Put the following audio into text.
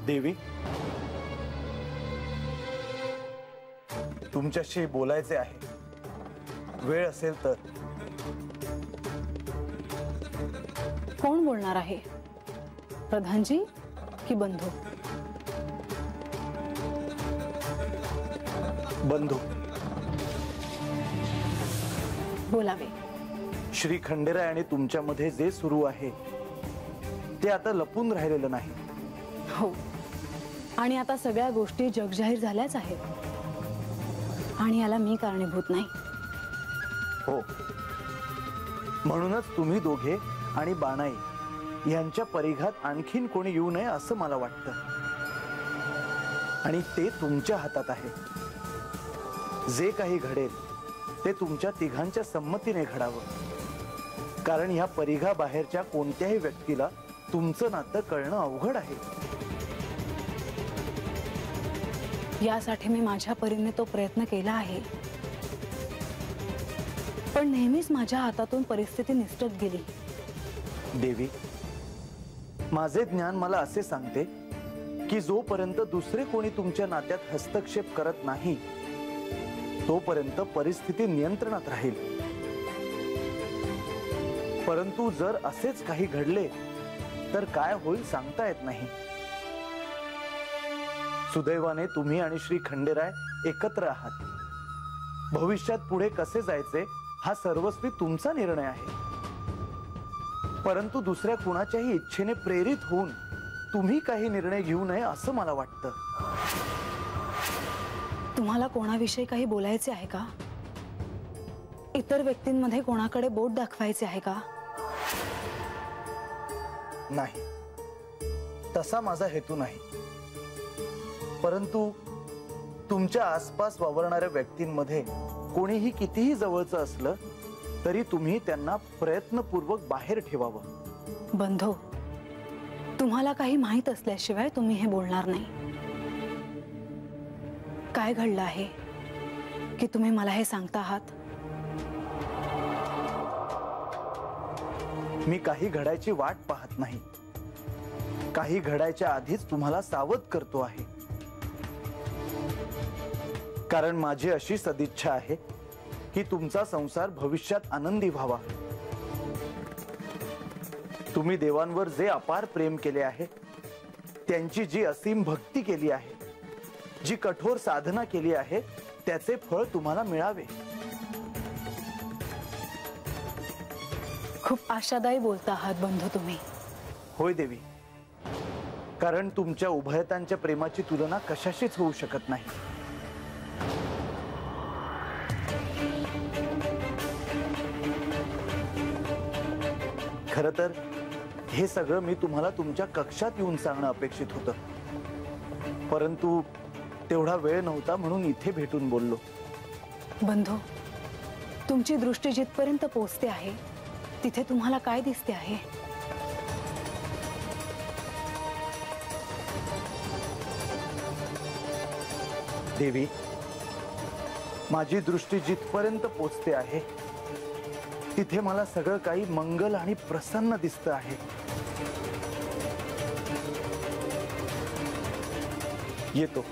देवी, तुमच्याशी बोलायचे आहे, वेळ असेल तर. कोण बोलणार आहे, प्रधानजी की बंधू? बंधू. बोलावे. श्री खंडेराय आणि तुमच्यामध्ये जे सुरू आहे ते आता लपून राहिलेलं नाही. हो, आणि आता सगळ्या गोष्टी जगजाहीर झाल्याच आहेत, आणि याला मी कारणीभूत नाही. हो, म्हणूनच तुम्ही दोघे आणि बाणाई यांच्या परिघात आणखीन कोणी येऊ नये असं मला वाटतं, आणि ते तुमच्या हातात आहे. जे काही घडेल ते तुमच्या तिघांच्या संमतीने घडावं, कारण ह्या परिघा बाहेरच्या कोणत्याही व्यक्तीला तुमचं नातं कळणं अवघड आहे. यासाठी मी माझ्या परीने तो प्रयत्न केला आहे, पण नेहमीच माझ्या हातातून परिस्थिती निसटत गेली. देवी, माझे ज्ञान मला असे सांगते की जोपर्यंत दुसरे कोणी तुमच्या नात्यात हस्तक्षेप करत नाही तोपर्यंत परिस्थिती नियंत्रणात राहील. परंतु जर असेच काही घडले तर काय होईल सांगता येत नाही. सुदैवाने तुम्ही आणि श्री खंडेराय एकत्र आहात. भविष्यात पुढे कसे जायचे हा सर्वस्वी तुमचा निर्णय आहे. परंतु दुसऱ्या कुणाच्याही इच्छेने प्रेरित होऊन तुम्ही काही निर्णय घेऊ नये असं मला वाटतं. तुम्हाला कोणाविषयी काही बोलायचे आहे का? इतर व्यक्तींमध्ये कोणाकडे बोट दाखवायचे आहे का? नाही, तसा माझा हेतू नाही. परंतु तुमच्या आसपास वावरणाऱ्या व्यक्तींमध्ये कोणीही कितीही जवळचं असलं तरी तुम्ही त्यांना प्रयत्नपूर्वक बाहेर ठेवावं. बंधू, तुम्हाला काही माहित असल्याशिवाय तुम्ही हे बोलणार नाही. काय घडलं आहे की तुम्ही मला हे सांगता आहात? मी काही घडायची वाट पाहत नाही. काही घडायच्या आधीच तुम्हाला सावध करतो आहे. कारण माझी अशी सदिच्छा आहे की तुमचा संसार भविष्यात आनंदी व्हावा. तुम्ही देवांवर जे अपार प्रेम केले आहे, त्यांची जी असीम भक्ती केली आहे, जी कठोर साधना केली आहे, त्याचे फळ तुम्हाला मिळावे. खूप आशादायी बोलता आहात बंधू तुम्ही. होय देवी, कारण तुमच्या उभयतांच्या प्रेमाची तुलना कशाशीच होऊ शकत नाही. खरं तर हे सगळं मी तुम्हाला तुमच्या कक्षात येऊन सांगणं अपेक्षित होतं, परंतु तेवढा वेळ नव्हता म्हणून इथे भेटून बोललो. बंधू, तुमची दृष्टी जिथपर्यंत पोहोचते आहे तिथे तुम्हाला काय दिसते आहे? देवी, माझी दृष्टी जिथपर्यंत पोहोचते आहे तिथे मला सगळं काही मंगल आणि प्रसन्न दिसतं आहे. येतो.